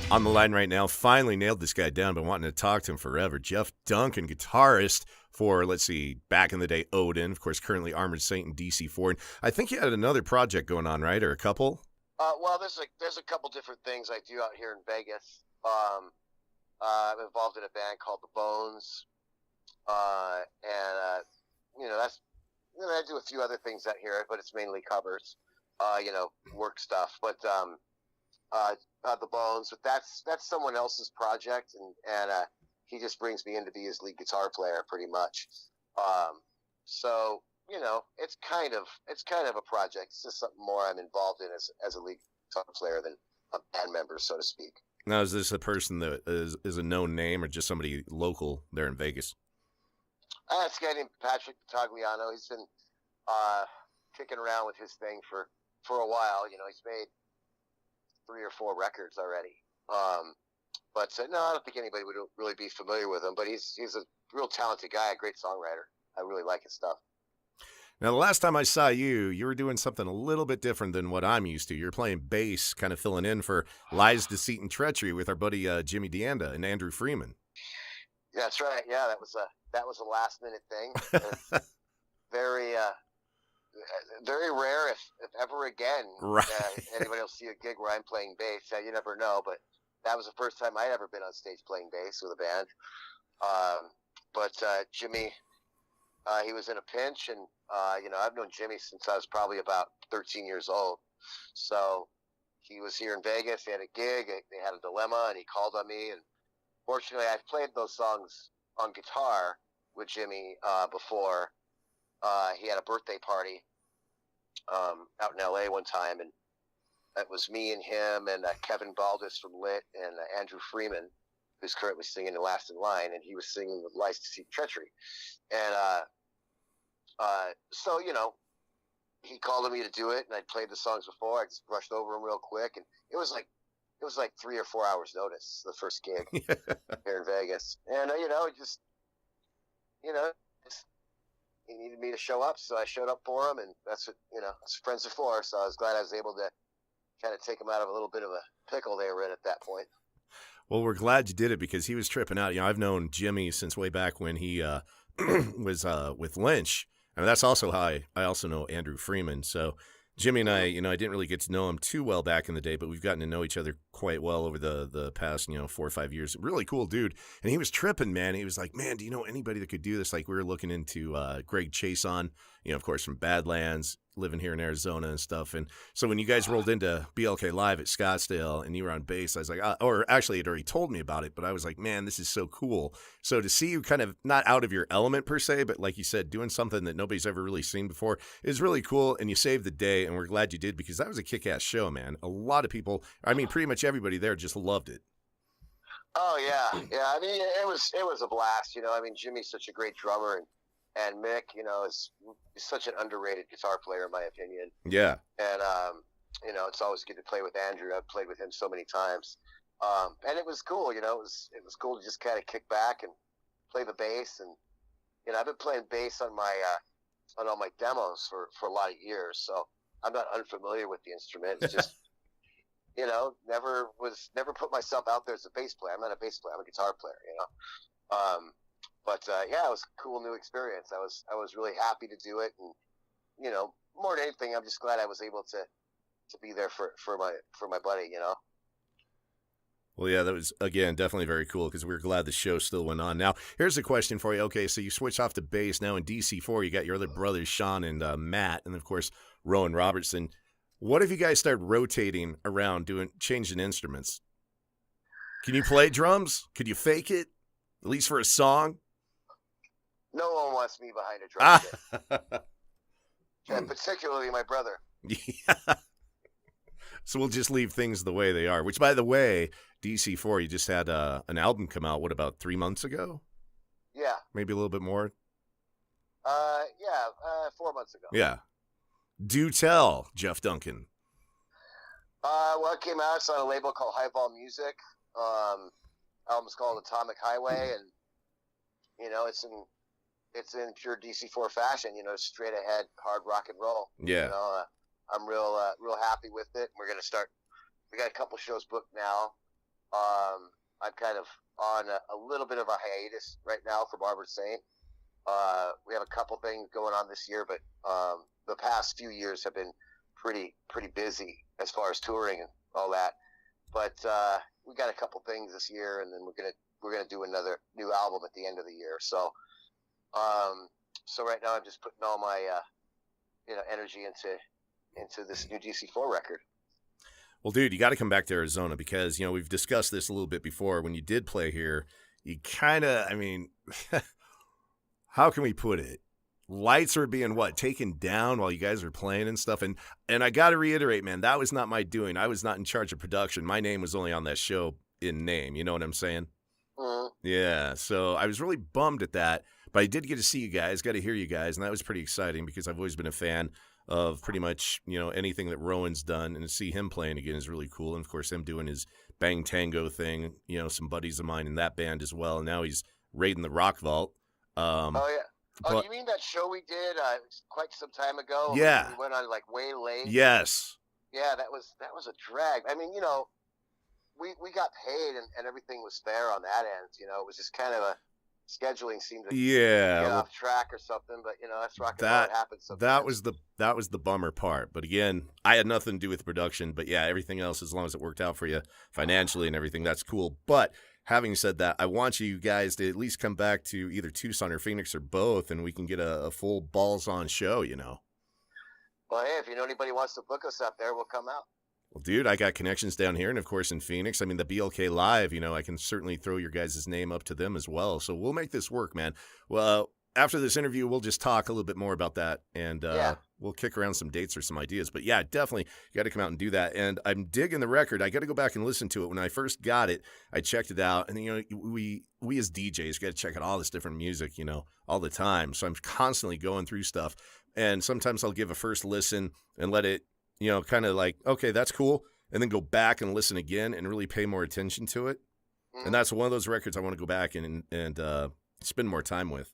On the line right now, finally nailed this guy down, been wanting to talk to him forever. Jeff Duncan, guitarist for, let's see, back in the day, Odin, of course, currently Armored Saint and DC4. And I think you had another project going on, right, or a couple? Well, there's a couple different things I do out here in Vegas. I'm involved in a band called The Bones, and that's I do a few other things out here, but it's mainly covers, work stuff. But The Bones, but that's someone else's project, and he just brings me in to be his lead guitar player, pretty much. So it's kind of a project. It's just something more I'm involved in as a lead guitar player than a band member, so to speak. Now, is this a person that is a known name or just somebody local there in Vegas? It's a guy named Patrick Tagliano. He's been kicking around with his thing for a while. He's made 3 or 4 records already. But no, I don't think anybody would really be familiar with him. But he's a real talented guy, a great songwriter. I really like his stuff. Now, the last time I saw you, you were doing something a little bit different than what I'm used to. You're playing bass, kind of filling in for Lies, Deceit, and Treachery with our buddy Jimmy DeAnda and Andrew Freeman. Yeah, that's right. Yeah, that was a last minute thing. Very rare, if ever again, right. Anybody will see a gig where I'm playing bass. You never know, but that was the first time I'd ever been on stage playing bass with a band. But Jimmy, he was in a pinch, and I've known Jimmy since I was probably about 13 years old. So he was here in Vegas. He had a gig. They had a dilemma, and he called on me. And fortunately, I've played those songs on guitar with Jimmy before. He had a birthday party out in L.A. one time, and it was me and him and Kevin Baldus from Lit and Andrew Freeman, who's currently singing in Last in Line, and he was singing with Lies, Deceit, Treachery. And so, he called on me to do it, and I'd played the songs before. I just brushed over them real quick, and it was like 3 or 4 hours notice, the first gig here in Vegas. And, he needed me to show up, so I showed up for him, and that's what friends are for. So I was glad I was able to kind of take him out of a little bit of a pickle they were in at that point. Well, we're glad you did it because he was tripping out. I've known Jimmy since way back when he was with Lynch, and that's also how I also know Andrew Freeman. So Jimmy and I, I didn't really get to know him too well back in the day, but we've gotten to know each other quite well over the past, 4 or 5 years. Really cool dude. And he was tripping, man. He was like, man, do you know anybody that could do this? Like, we were looking into Greg Chason, of course, from Badlands, living here in Arizona and stuff. And so when you guys rolled into BLK Live at Scottsdale and you were on bass, I was like, or actually he'd already told me about it, but I was like, man, this is so cool. So to see you kind of not out of your element per se, but like you said, doing something that nobody's ever really seen before is really cool. And you saved the day, and we're glad you did because that was a kick-ass show, man. A lot of people, pretty much everybody there just loved it. Oh yeah. Yeah. I mean, it was a blast, Jimmy's such a great drummer, and Mick, is such an underrated guitar player, in my opinion. Yeah. And, it's always good to play with Andrew. I've played with him so many times. And it was cool, it was cool to just kind of kick back and play the bass. And, I've been playing bass on on all my demos for a lot of years. So I'm not unfamiliar with the instrument. It's just, never put myself out there as a bass player. I'm not a bass player. I'm a guitar player, But yeah, it was a cool new experience. I was really happy to do it, and more than anything, I'm just glad I was able to be there for my buddy. Well, yeah, that was again definitely very cool because we were glad the show still went on. Now, here's a question for you. Okay, so you switch off to bass now in DC4. You got your other brothers, Sean and Matt, and of course Rowan Robertson. What if you guys start rotating around, changing instruments? Can you play drums? Could you fake it, at least for a song? No one wants me behind a drum kit. And particularly my brother. Yeah. So we'll just leave things the way they are. Which, by the way, DC4, you just had an album come out, what, about 3 months ago? Yeah. Maybe a little bit more? 4 months ago. Yeah. Do tell, Jeff Duncan. Well, it came out. It's on a label called Highball Music. album's called Atomic Highway, and it's in pure DC4 fashion. Straight ahead hard rock and roll. Yeah. I'm real happy with it. We're gonna start. We got a couple shows booked now. I'm kind of on a little bit of a hiatus right now for Barbara Saint. We have a couple things going on this year, but the past few years have been pretty busy as far as touring and all that. But we got a couple things this year, and then we're gonna do another new album at the end of the year. So right now I'm just putting all my energy into this new DC4 record. Well, dude, you got to come back to Arizona because, we've discussed this a little bit before. When you did play here, you kind of, how can we put it? Lights were being taken down while you guys were playing and stuff. And I got to reiterate, man, that was not my doing. I was not in charge of production. My name was only on that show in name. You know what I'm saying? Mm-hmm. Yeah. So I was really bummed at that, but I did get to see you guys, got to hear you guys. And that was pretty exciting because I've always been a fan of pretty much, anything that Rowan's done, and to see him playing again is really cool. And of course, him doing his Bang Tango thing, some buddies of mine in that band as well. And now he's raiding the Rock Vault. Oh yeah. Oh, you mean that show we did quite some time ago? Yeah. We went on way late. Yes. Yeah, that was a drag. We got paid and everything was fair on that end. It was just kind of a scheduling seemed to get off track or something, but that's rock and roll. It happens sometimes. That was the bummer part. But again, I had nothing to do with production, but yeah, everything else, as long as it worked out for you financially and everything, that's cool. But having said that, I want you guys to at least come back to either Tucson or Phoenix or both, and we can get a full balls on show, Well, hey, if anybody wants to book us up there, we'll come out. Well, dude, I got connections down here and, of course, in Phoenix. The BLK Live, I can certainly throw your guys' name up to them as well. So we'll make this work, man. Well, after this interview, we'll just talk a little bit more about that, and we'll kick around some dates or some ideas. But, yeah, definitely got to come out and do that. And I'm digging the record. I got to go back and listen to it. When I first got it, I checked it out. And, we as DJs got to check out all this different music, all the time. So I'm constantly going through stuff. And sometimes I'll give a first listen and let it, kind of like, okay, that's cool. And then go back and listen again and really pay more attention to it. Mm-hmm. And that's one of those records I want to go back and spend more time with.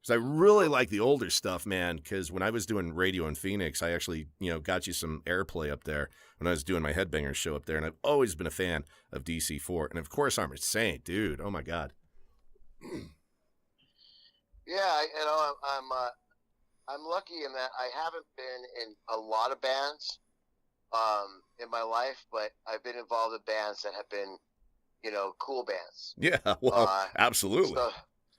Because I really like the older stuff, man, because when I was doing radio in Phoenix, I actually, got you some airplay up there when I was doing my Headbangers show up there. And I've always been a fan of DC4. And, of course, Armored Saint, dude. Oh, my God. Yeah, I'm lucky in that I haven't been in a lot of bands in my life, but I've been involved in bands that have been, cool bands. Yeah, well, absolutely.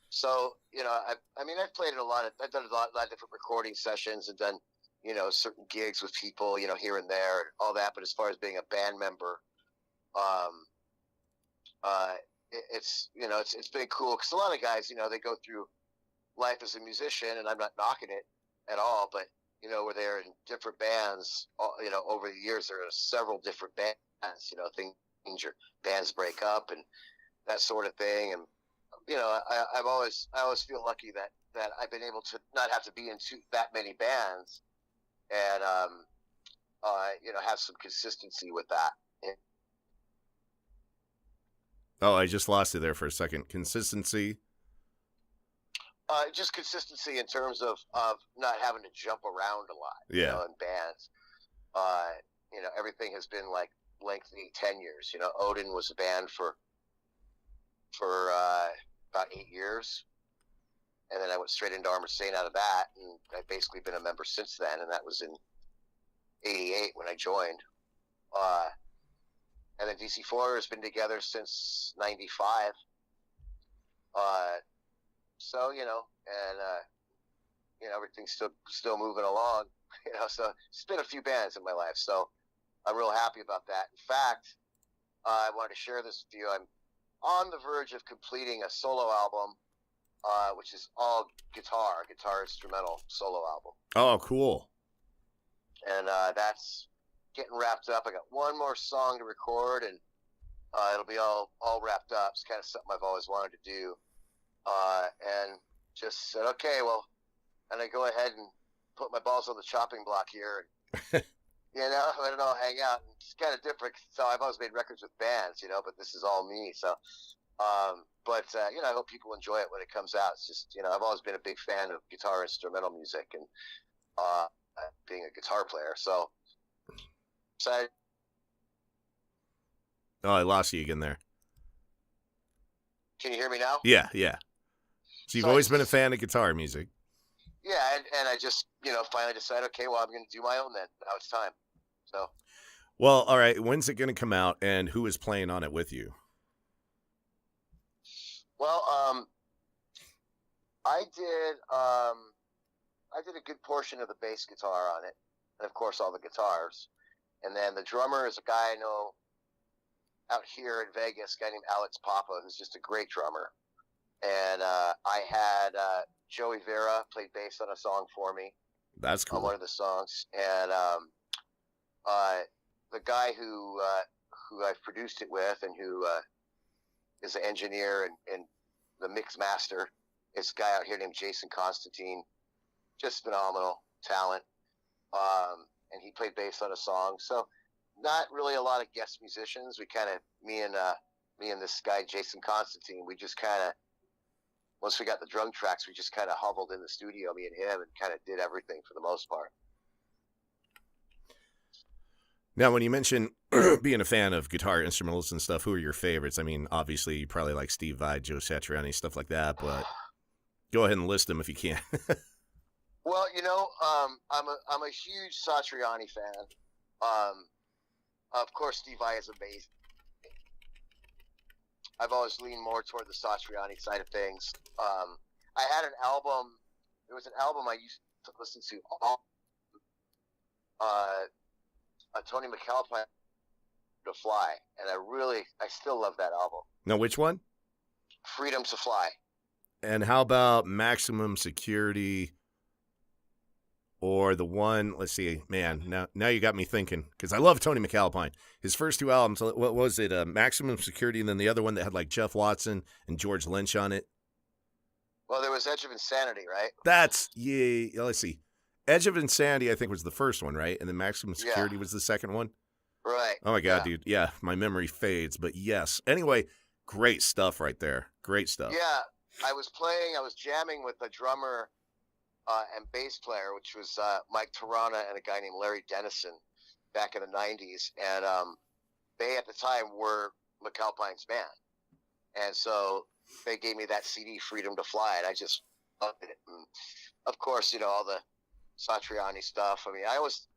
So I've played in I've done a lot of different recording sessions and done, certain gigs with people, here and there and all that. But as far as being a band member, it's been cool because a lot of guys, they go through life as a musician, and I'm not knocking it at all, but where they're in different bands, over the years there are several different bands, things your bands break up and that sort of thing, and I always feel lucky that I've been able to not have to be in that many bands, and have some consistency with that. Oh, I just lost it there for a second. Consistency. Just consistency in terms of not having to jump around a lot, in bands. Everything has been like lengthy tenures. Odin was a band for about 8 years, and then I went straight into Armored Saint out of that, and I've basically been a member since then, and that was in '88 when I joined. And then DC4 has been together since '95. So, everything's still moving along, so it's been a few bands in my life. So I'm real happy about that. In fact, I wanted to share this with you. I'm on the verge of completing a solo album, which is all guitar instrumental solo album. Oh, cool. And that's getting wrapped up. I got one more song to record, and it'll be all wrapped up. It's kind of something I've always wanted to do. And just said, okay, well, and I go ahead and put my balls on the chopping block here, and, let it all hang out. And it's kind of different. So I've always made records with bands, but this is all me. So But I hope people enjoy it when it comes out. It's just, I've always been a big fan of guitar instrumental music and uh, being a guitar player. So, Oh, I lost you again there. can you hear me now? Yeah. So you've always been a fan of guitar music. Yeah, and I just, finally decided, okay, well, I'm going to do my own then. Now it's time. So. Well, all right. When's it going to come out, and who is playing on it with you? Well, I did a good portion of the bass guitar on it, and of course all the guitars. And then the drummer is a guy I know out here in Vegas, a guy named Alex Papa, who's just a great drummer. And I had Joey Vera played bass on a song for me. That's cool. On one of the songs, and the guy who I've produced it with, and who is an engineer and the mix master, is a guy out here named Jason Constantine, just phenomenal talent. And he played bass on a song, so not really a lot of guest musicians. We kind of, me and this guy Jason Constantine, we just kind of, once we got the drum tracks, we just kind of hoveled in the studio, me and him, and kind of did everything for the most part. Now, when you mention being a fan of guitar instrumentals and stuff, who are your favorites? I mean, obviously, you probably like Steve Vai, Joe Satriani, stuff like that, but go ahead and list them if you can. Well, I'm a huge Satriani fan. Of course, Steve Vai is amazing. I've always leaned more toward the Satriani side of things. I had an album. There was an album I used to listen to all. Tony McAlpine, To Fly, and I still love that album. Now, which one? Freedom to Fly. And how about Maximum Security, or the one, let's see, man, now you got me thinking, because I love Tony McAlpine. His first two albums, what was it, Maximum Security, and then the other one that had like Jeff Watson and George Lynch on it? Well, there was Edge of Insanity, right? Yeah, let's see. Edge of Insanity, I think, was the first one, right? And then Maximum Security was the second one? Right. Oh, my God, dude. Yeah, my memory fades, but yes. Anyway, great stuff right there. Great stuff. Yeah, I was jamming with a drummer and bass player, which was Mike Tarana and a guy named Larry Dennison back in the 90s. And they, at the time, were McAlpine's band. And so they gave me that CD, Freedom to Fly, and I just loved it. And of course, all the Satriani stuff. I mean, I always,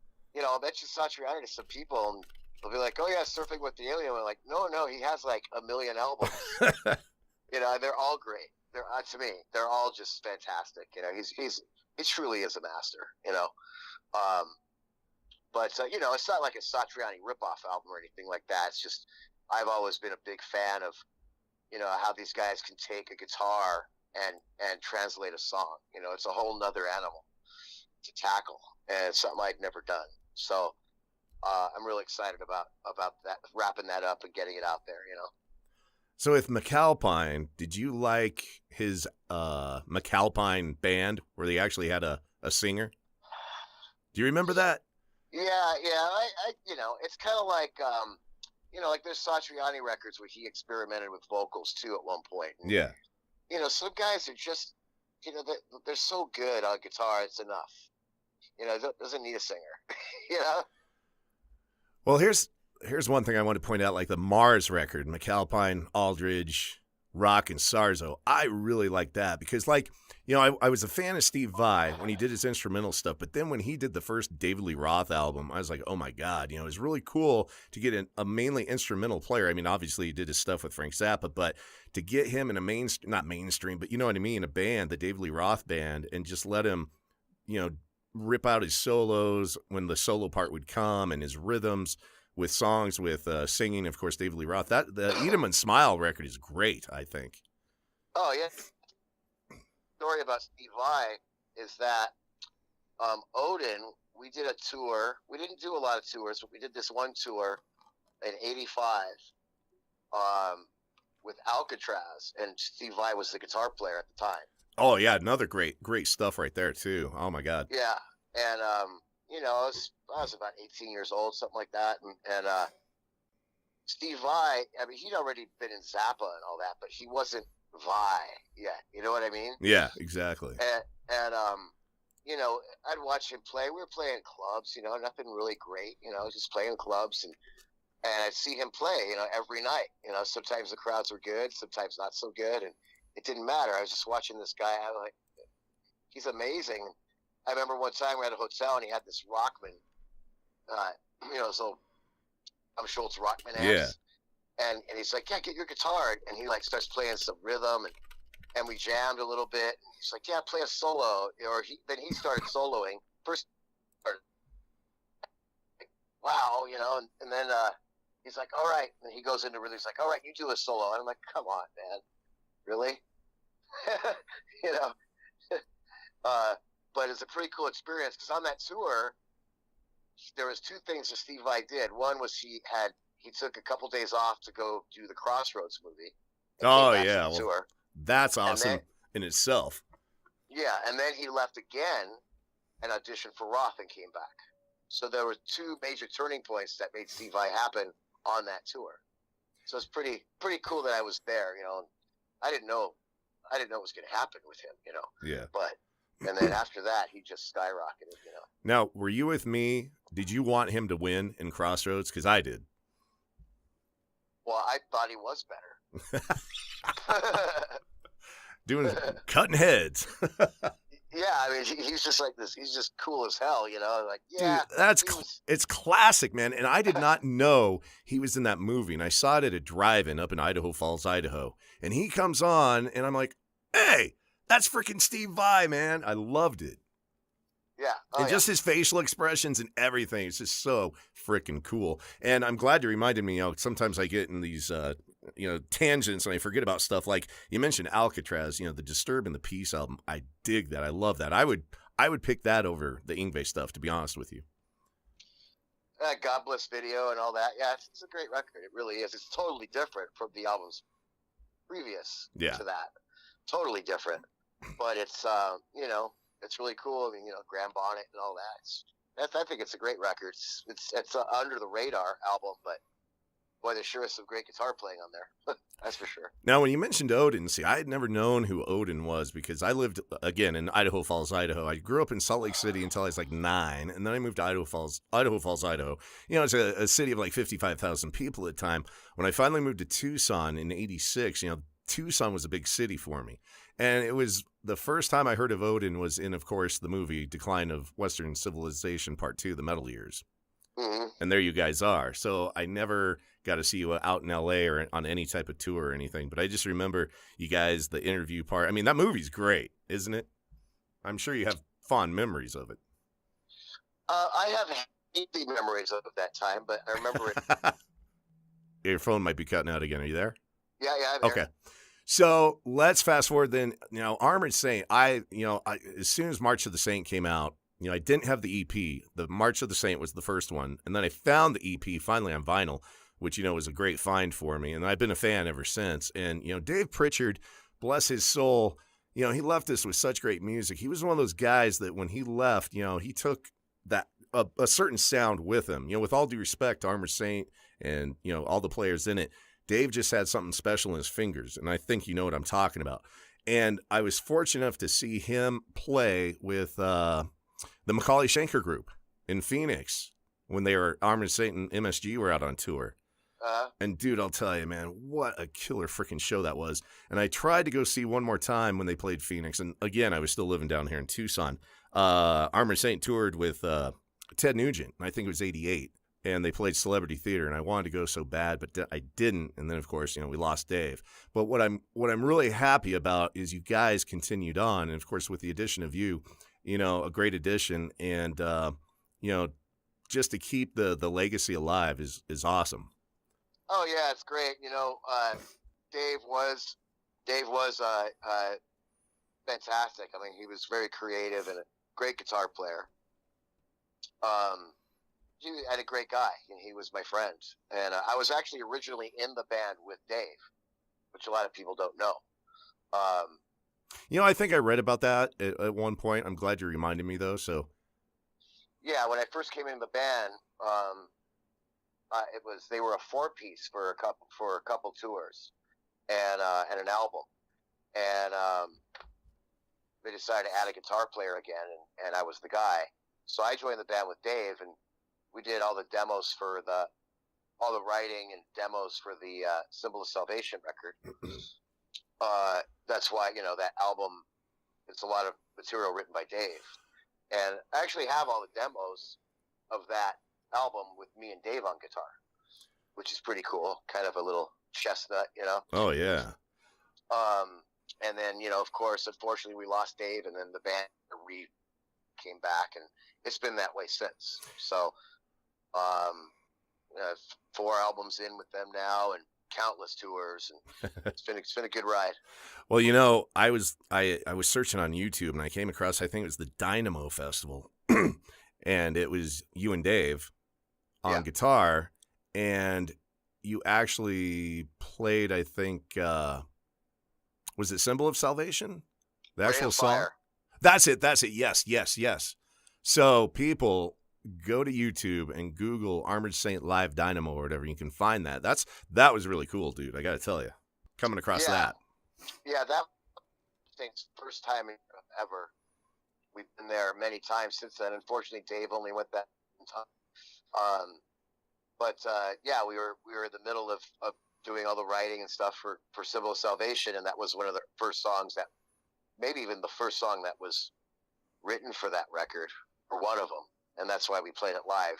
I'll mention Satriani to some people, and they'll be like, "Oh yeah, Surfing with the Alien." I'm like, no, he has like a million albums. They're all great. To me, they're all just fantastic. He truly is a master. But it's not like a Satriani ripoff album or anything like that. It's just I've always been a big fan of, how these guys can take a guitar and translate a song. It's a whole nother animal to tackle, and it's something I'd never done. So I'm really excited about that, wrapping that up and getting it out there. So with McAlpine, did you like his McAlpine band where they actually had a singer? Do you remember that? Yeah. I it's kind of like like there's Satriani records where he experimented with vocals too at one point. And, yeah. Some guys are just they're so good on guitar, it's enough. Doesn't need a singer. Well, here's one thing I want to point out, like the Mars record, McAlpine, Aldridge, Rock, and Sarzo. I really like that because, like, I was a fan of Steve Vai when he did his instrumental stuff, but then when he did the first David Lee Roth album, I was like, oh my God, it was really cool to get a mainly instrumental player. I mean, obviously he did his stuff with Frank Zappa, but to get him in a not mainstream, but you know what I mean, a band, the David Lee Roth band, and just let him, rip out his solos when the solo part would come and his rhythms with songs with singing, of course, David Lee Roth. The Eat 'Em and Smile record is great, I think. Oh, yeah. The story about Steve Vai is that Odin, we did a tour. We didn't do a lot of tours, but we did this one tour in '85 with Alcatraz, and Steve Vai was the guitar player at the time. Oh, yeah, another great stuff right there, too. Oh, my God. Yeah, and, I was about 18 years old, something like that, and Steve Vai, I mean, he'd already been in Zappa and all that, but he wasn't Vai yet. You know what I mean? Yeah, exactly. And you know, I'd watch him play. We were playing clubs, you know, nothing really great, you know, just playing clubs, and I'd see him play, you know, every night. You know, sometimes the crowds were good, sometimes not so good, and it didn't matter. I was just watching this guy. I was like, he's amazing. I remember one time we were at a hotel and he had this Rockman, you know, so I'm Schultz Rockman amps. Yeah. And he's like, yeah, get your guitar. And he like starts playing some rhythm and we jammed a little bit. He's like, yeah, play a solo. Then he started soloing. First, wow, you know, and then he's like, all right. And he goes into rhythm. He's like, all right, you do a solo. And I'm like, come on, man. Really? You know? But it's a pretty cool experience because on that tour, there was two things that Steve Vai did. One was he took a couple days off to go do the Crossroads movie. Oh yeah, tour. That's awesome then, in itself. Yeah, and then he left again and auditioned for Roth and came back. So there were two major turning points that made Steve Vai happen on that tour. So it's pretty cool that I was there. You know, I didn't know what was going to happen with him. You know. Yeah. And then after that, he just skyrocketed. You know. Now, were you with me? Did you want him to win in Crossroads? Because I did. Well, I thought he was better. Cutting heads. Yeah, I mean, he's just like this. He's just cool as hell, you know. Like, yeah, dude, it's classic, man. And I did not know he was in that movie. And I saw it at a drive-in up in Idaho Falls, Idaho. And he comes on, and I'm like, hey, that's freaking Steve Vai, man. I loved it. Yeah. And just his facial expressions and everything. It's just so freaking cool. And I'm glad you reminded me, you know, sometimes I get in these, tangents and I forget about stuff. Like you mentioned Alcatraz, you know, the Disturb and the Peace album. I dig that. I love that. I would pick that over the Yngwie stuff, to be honest with you. God Bless video and all that. Yeah, it's a great record. It really is. It's totally different from the albums previous to that. Totally different. But it's, it's really cool. I mean, you know, Graham Bonnet and all that. I think it's a great record. It's under the radar album, but boy, there sure is some great guitar playing on there. That's for sure. Now, when you mentioned Odin, see, I had never known who Odin was because I lived, again, in Idaho Falls, Idaho. I grew up in Salt Lake City until I was like 9, and then I moved to Idaho Falls, Idaho. You know, it's a city of like 55,000 people at the time. When I finally moved to Tucson in 86, you know, Tucson was a big city for me. And it was the first time I heard of Odin was in, of course, the movie Decline of Western Civilization Part 2, The Metal Years. Mm-hmm. And there you guys are. So I never got to see you out in L.A. or on any type of tour or anything. But I just remember you guys, the interview part. I mean, that movie's great, isn't it? I'm sure you have fond memories of it. I have hazy memories of that time, but I remember it. Your phone might be cutting out again. Are you there? Yeah, I'm okay. So let's fast forward then. You know, Armored Saint, I as soon as March of the Saint came out, you know, I didn't have the EP. The March of the Saint was the first one. And then I found the EP finally on vinyl, which, you know, was a great find for me. And I've been a fan ever since. And, you know, Dave Pritchard, bless his soul, you know, he left us with such great music. He was one of those guys that when he left, you know, he took that a certain sound with him. You know, with all due respect to Armored Saint and, you know, all the players in it, Dave just had something special in his fingers, and I think you know what I'm talking about. And I was fortunate enough to see him play with the Macaulay Schenker group in Phoenix when they were Armored Saint and MSG were out on tour. And dude, I'll tell you, man, what a killer freaking show that was. And I tried to go see one more time when they played Phoenix, and again, I was still living down here in Tucson. Armored Saint toured with Ted Nugent, I think it was '88. And they played Celebrity Theater, and I wanted to go so bad, but I didn't. And then, of course, you know, we lost Dave. But what I'm really happy about is you guys continued on, and of course, with the addition of you, you know, a great addition, and you know, just to keep the legacy alive is awesome. Oh yeah, it's great. You know, Dave was fantastic. I mean, he was very creative and a great guitar player. He had a great guy, and he was my friend. And I was actually originally in the band with Dave, which a lot of people don't know. You know, I think I read about that at one point. I'm glad you reminded me, though. So, yeah, when I first came in the band, they were a 4-piece for a couple tours, and an album, and they decided to add a guitar player again, and I was the guy. So I joined the band with Dave, and we did all the demos for all the writing and demos for the Symbol of Salvation record. That's why, that album, it's a lot of material written by Dave. And I actually have all the demos of that album with me and Dave on guitar, which is pretty cool. Kind of a little chestnut, Oh, yeah. And then, of course, unfortunately, we lost Dave, and then the band came back, and it's been that way since. So, 4 albums in with them now, and countless tours, and it's been a good ride. Well, I was searching on YouTube, and I came across, I think it was the Dynamo Festival, and it was you and Dave on guitar, and you actually played, I think, was it Symbol of Salvation? The actual song? Fire. That's it. Yes. So people, go to YouTube and Google Armored Saint Live Dynamo or whatever. You can find that. That was really cool, dude. I got to tell you, coming across that. Yeah, that thing's first time ever. We've been there many times since then. Unfortunately, Dave only went that time. But we were in the middle of doing all the writing and stuff for Symbol of Salvation, and that was one of the first songs that, maybe even the first song that was written for that record, or one of them. And that's why we played it live.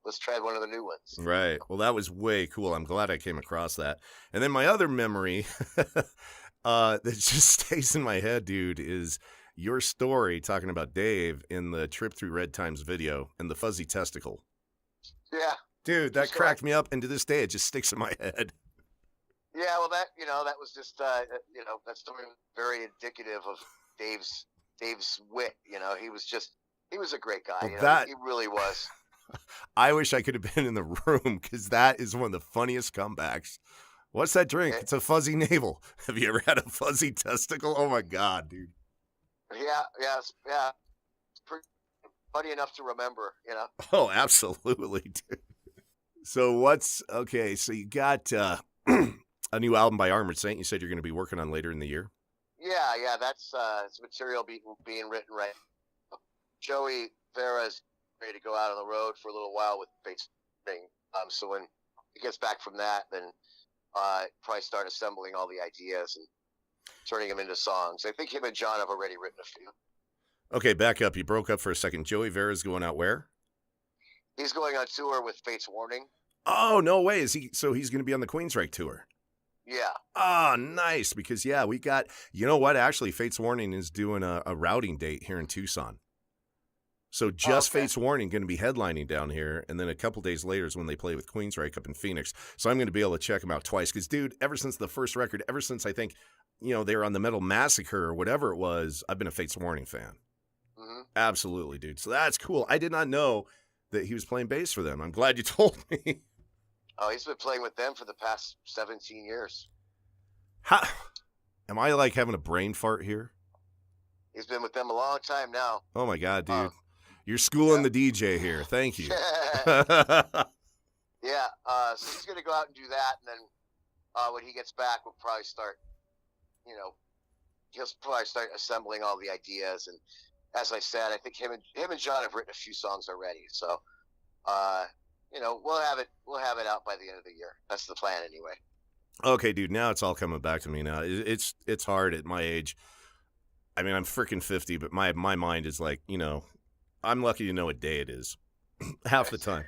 Let's try one of the new ones. Right. Well, that was way cool. I'm glad I came across that. And then my other memory that just stays in my head, dude, is your story talking about Dave in the Trip Through Red Times video and the fuzzy testicle. Yeah. Dude, that cracked me up, and to this day, it just sticks in my head. Yeah, well, that was just, that story was very indicative of Dave's wit. He was a great guy. Well, he really was. I wish I could have been in the room, because that is one of the funniest comebacks. What's that drink? It's a fuzzy navel. Have you ever had a fuzzy testicle? Oh my God, dude. Yeah. It's pretty funny enough to remember, Oh, absolutely, dude. So so you got a new album by Armored Saint you said you're going to be working on later in the year? Yeah, that's it's material being written right now. Joey Vera's ready to go out on the road for a little while with Fate's thing. So when he gets back from that, then probably start assembling all the ideas and turning them into songs. I think him and John have already written a few. Okay, back up. You broke up for a second. Joey Vera's going out where? He's going on tour with Fate's Warning. Oh, no way. So he's going to be on the Queensryche tour? Yeah. Oh, nice. Because, we got, you know what? Actually, Fate's Warning is doing a routing date here in Tucson. So Fate's Warning going to be headlining down here, and then a couple days later is when they play with Queensryche up in Phoenix. So I'm going to be able to check them out twice. Because, dude, ever since the first record, ever since I think, they were on the Metal Massacre or whatever it was, I've been a Fate's Warning fan. Mm-hmm. Absolutely, dude. So that's cool. I did not know that he was playing bass for them. I'm glad you told me. Oh, he's been playing with them for the past 17 years. Am I like having a brain fart here? He's been with them a long time now. Oh my God, dude. You're schooling the DJ here. Thank you. Yeah. So he's going to go out and do that. And then when he gets back, we'll probably start, he'll probably start assembling all the ideas. And as I said, I think him and John have written a few songs already. So, we'll have it out by the end of the year. That's the plan anyway. Okay, dude. Now it's all coming back to me now. It's hard at my age. I mean, I'm freaking 50, but my mind is like, I'm lucky to know what day it is half the time.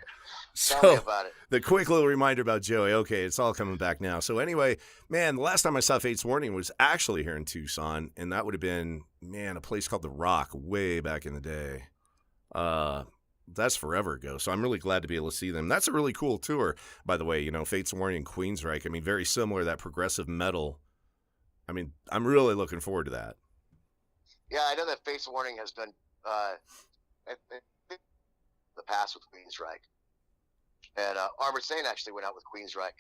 Tell me about it. The quick little reminder about Joey. Okay, it's all coming back now. So anyway, man, the last time I saw Fate's Warning was actually here in Tucson, and that would have been, a place called The Rock way back in the day. That's forever ago. So I'm really glad to be able to see them. That's a really cool tour, by the way. Fate's Warning, Queensryche. I mean, very similar, that progressive metal. I mean, I'm really looking forward to that. Yeah, I know that Fate's Warning has been the past with Queensryche. And Armored Saint actually went out with Queensryche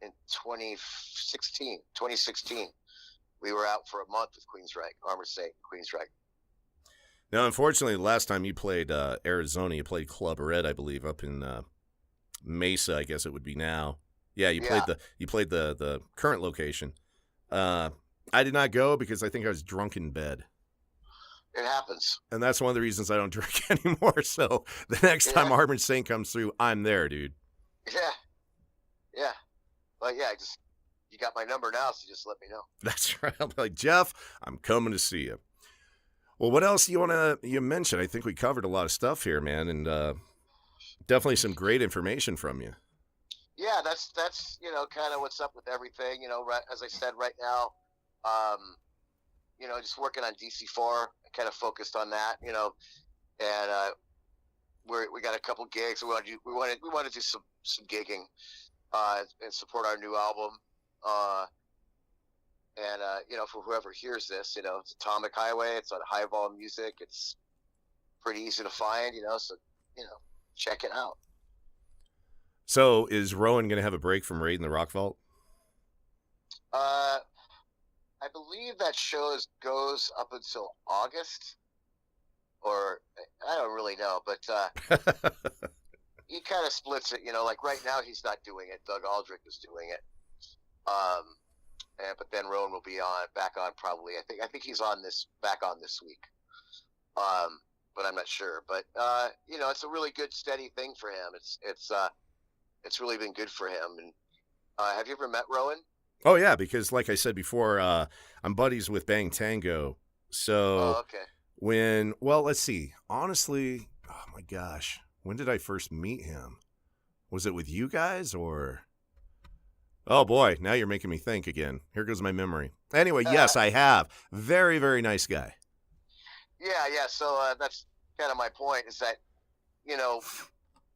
in 2016. We were out for a month with Queensryche, Armored Saint, Queensryche. Now, unfortunately, the last time you played Arizona, you played Club Red, I believe, up in Mesa, I guess it would be now. Yeah, you Yeah, played the current location. I did not go because I think I was drunk in bed. it happens. And that's one of the reasons I don't drink anymore. So the next time Yeah, Armored Saint comes through, I'm there, dude. yeah, yeah. But yeah, you got my number now, so just let me know. That's right. I'm like, Jeff, I'm coming to see you. Well, what else you mentioned? I think we covered a lot of stuff here, man, and definitely some great information from you. Yeah, that's kind of what's up with everything. Right, as I said, right now, just working on DC4, kind of focused on that. And we got a couple gigs. We want to do some gigging and support our new album. For whoever hears this, it's Atomic Highway. It's on High Vol Music. It's pretty easy to find, so check it out. So is Rowan going to have a break from Raid in the Rock Vault? I believe that show goes up until August, or I don't really know, but he kind of splits it. Like right now he's not doing it. Doug Aldrich is doing it. But then Rowan will be back on probably. I think he's back on this week. But I'm not sure. But it's a really good steady thing for him. It's really been good for him. And have you ever met Rowan? Oh yeah, because like I said before, I'm buddies with Bang Tango. So okay. Let's see. Honestly, oh my gosh, when did I first meet him? Was it with you guys or? Oh boy, now you're making me think again. Here goes my memory. Anyway, yes, I have. Very, very nice guy. Yeah. So that's kind of my point is that,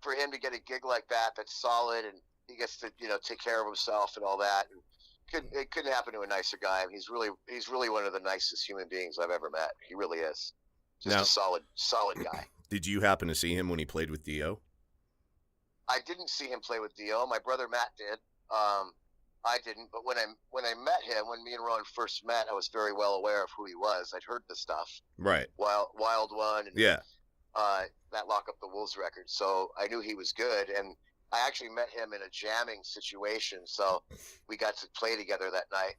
for him to get a gig like that's solid, and he gets to, take care of himself and all that. And it couldn't happen to a nicer guy. I mean, he's really one of the nicest human beings I've ever met. He really is. Just a solid guy. Did you happen to see him when he played with Dio? I didn't see him play with Dio. My brother Matt did. I didn't, but when I met him, when me and Rowan first met, I was very well aware of who he was. I'd heard the stuff, right? Wild One, and yeah, that Lock Up the Wolves record. So I knew he was good, and I actually met him in a jamming situation. So we got to play together that night,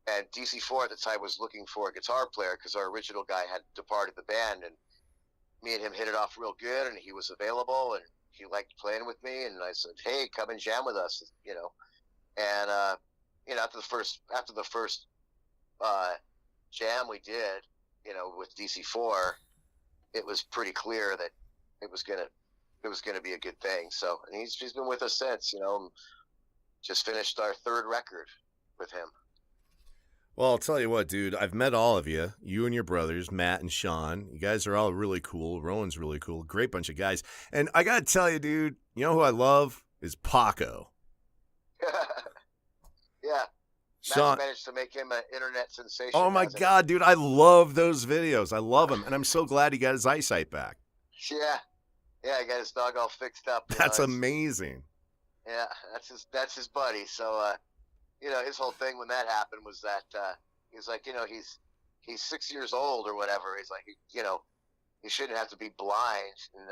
and DC4 at the time was looking for a guitar player because our original guy had departed the band, and me and him hit it off real good, and he was available, and he liked playing with me, and I said, hey, come and jam with us, And after the first jam we did, with DC4, it was pretty clear that it was gonna be a good thing. So, and he's been with us since. Just finished our third record with him. Well, I'll tell you what, dude. I've met all of you. You and your brothers, Matt and Sean. You guys are all really cool. Rowan's really cool. Great bunch of guys. And I gotta tell you, dude. You know who I love is Paco. Yeah. Sean managed to make him an internet sensation. Oh my God, dude. I love those videos. I love him. And I'm so glad he got his eyesight back. Yeah. He got his dog all fixed up. That's amazing. Yeah, that's his buddy. So his whole thing when that happened was that he was like, he's 6 years old or whatever. He's like, he shouldn't have to be blind. And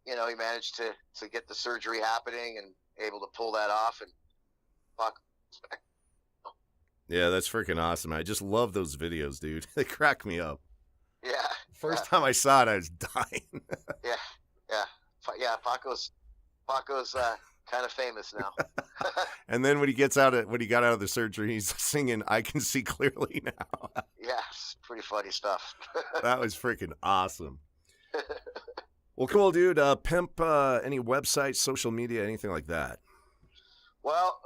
he managed to get the surgery happening and able to pull that off, and fuck. Yeah, that's freaking awesome. I just love those videos, dude. They crack me up. Yeah. First time I saw it, I was dying. Yeah. Paco's kind of famous now. And then when he got out of the surgery, he's singing "I Can See Clearly Now." Yeah, it's pretty funny stuff. That was freaking awesome. Well, cool, dude. Pimp any websites, social media, anything like that? Well,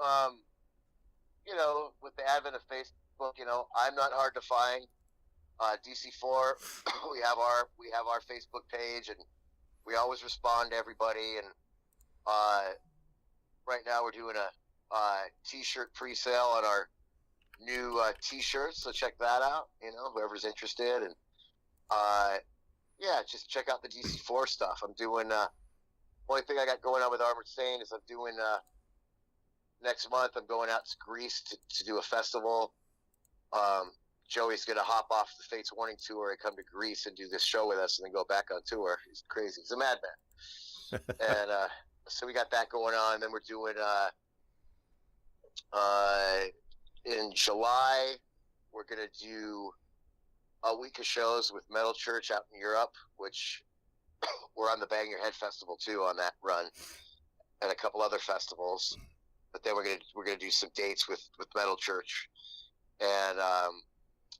with the advent of Facebook, I'm not hard to find. DC4, we have our Facebook page, and we always respond to everybody. And right now we're doing a t-shirt pre-sale on our new t-shirts, so check that out. Whoever's interested, and just check out the DC4 stuff. I'm doing only thing I got going on with Armored Saint is I'm doing next month. I'm going out to Greece to do a festival. Joey's gonna hop off the Fates Warning tour and come to Greece and do this show with us, and then go back on tour. He's crazy. He's a madman. And so we got that going on. And then we're doing in July, we're going to do a week of shows with Metal Church out in Europe, which we're on the Bang Your Head Festival too on that run, and a couple other festivals. But then we're gonna do some dates with Metal Church, and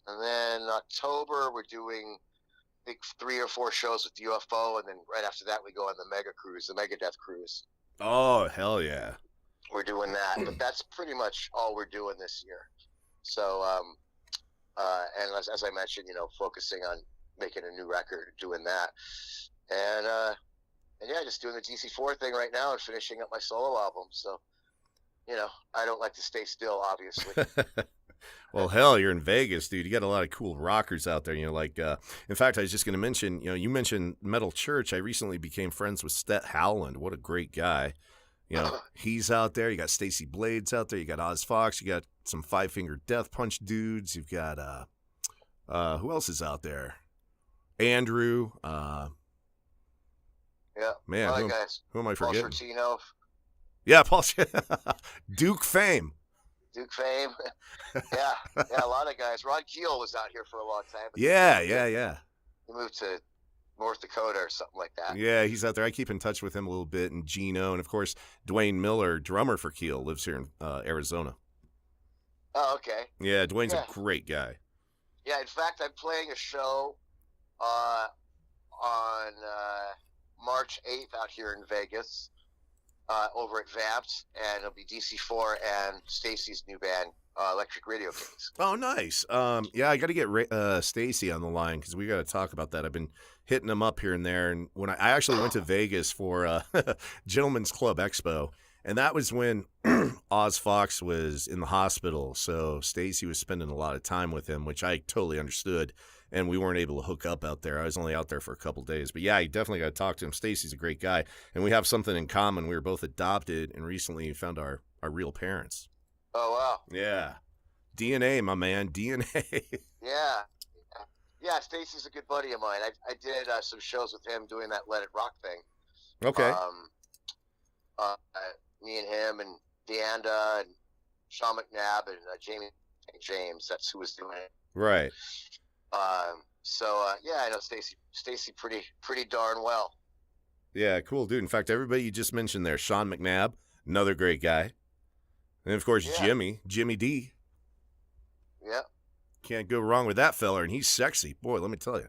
then October we're doing I think 3 or 4 shows with UFO, and then right after that we go on the Mega Cruise, the Megadeth Cruise. Oh, hell yeah. We're doing that, but that's pretty much all we're doing this year. So, and as I mentioned, focusing on making a new record, doing that, and yeah, just doing the DC4 thing right now and finishing up my solo album. So, I don't like to stay still, obviously. Well, hell, you're in Vegas, dude. You got a lot of cool rockers out there. In fact, I was just going to mention, you mentioned Metal Church. I recently became friends with Stet Howland. What a great guy. He's out there. You got Stacy Blades out there. You got Oz Fox. You got some Five Finger Death Punch dudes. You've got, who else is out there? Andrew. Yeah. Man, who am I forgetting? Paul Sortino. Yeah, Paul. Duke fame. Duke fame. Yeah, a lot of guys. Ron Keel was out here for a long time. Yeah. He moved to North Dakota or something like that. Yeah, he's out there. I keep in touch with him a little bit, and Gino, and of course Dwayne Miller, drummer for Keel, lives here in Arizona. Oh, okay. Yeah, Dwayne's a great guy. Yeah, in fact, I'm playing a show on March 8th out here in Vegas. Over at Vamped, and it'll be DC4 and Stacy's new band, Electric Radio Kings. Oh, nice. Yeah, I got to get Stacy on the line because we got to talk about that. I've been hitting him up here and there, and when I actually went to Vegas for Gentlemen's Club Expo, and that was when Oz Fox was in the hospital, so Stacy was spending a lot of time with him, which I totally understood. And we weren't able to hook up out there. I was only out there for a couple days. But yeah, you definitely got to talk to him. Stacy's a great guy. And we have something in common. We were both adopted and recently found our real parents. Oh, wow. Yeah. DNA, my man. DNA. Yeah, Stacy's a good buddy of mine. I did some shows with him doing that Let It Rock thing. Okay. Me and him and Deanda and Sean McNabb and Jamie James. That's who was doing it. Right. Yeah, I know Stacy pretty darn well. Yeah, cool dude. In fact, everybody you just mentioned there, Sean McNabb, another great guy. And of course, Jimmy D. Yeah. Can't go wrong with that fella, and he's sexy. Boy, let me tell you.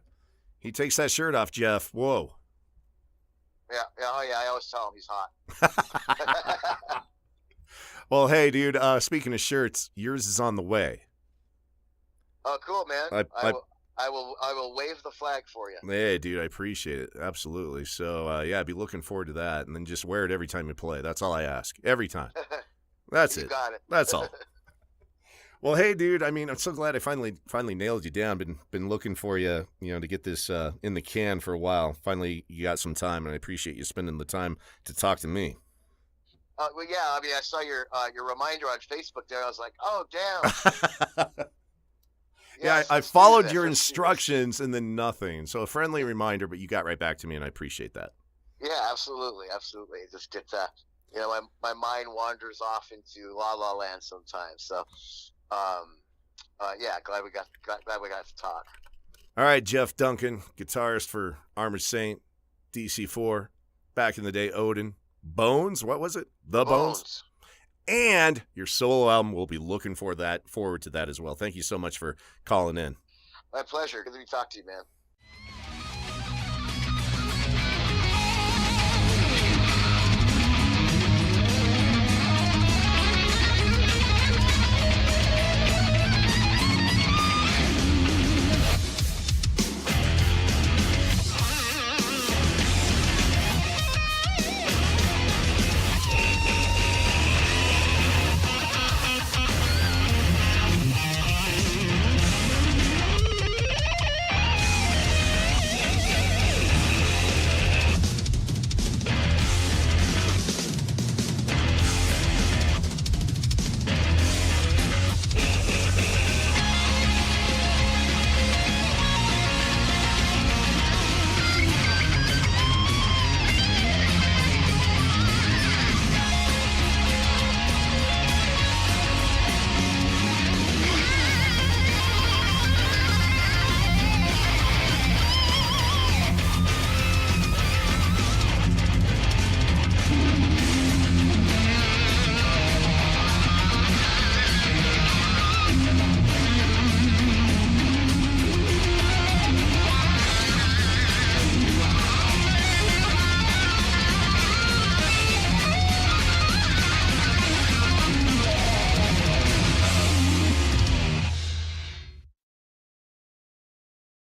He takes that shirt off, Jeff. Whoa. Yeah, I always tell him he's hot. Well, hey, dude, speaking of shirts, yours is on the way. Oh, cool, man. I will wave the flag for you. Hey, dude, I appreciate it. Absolutely. So, yeah, I'd be looking forward to that. And then just wear it every time you play. That's all I ask. Every time. That's it. You got it. That's all. Well, hey, dude, I mean, I'm so glad I finally nailed you down. Been looking for you, to get this in the can for a while. Finally, you got some time, and I appreciate you spending the time to talk to me. Well, yeah, I mean, I saw your reminder on Facebook there. I was like, oh, damn. Yeah, I followed your instructions and then nothing. So a friendly reminder, but you got right back to me, and I appreciate that. Yeah, absolutely. It just gets my mind wanders off into La La Land sometimes. So, yeah, glad we got to talk. All right, Jeff Duncan, guitarist for Armored Saint, DC4, back in the day, Odin, Bones. What was it? The Bones. And your solo album, we'll be looking forward to that as well. Thank you so much for calling in. My pleasure. Good to talk to you, man.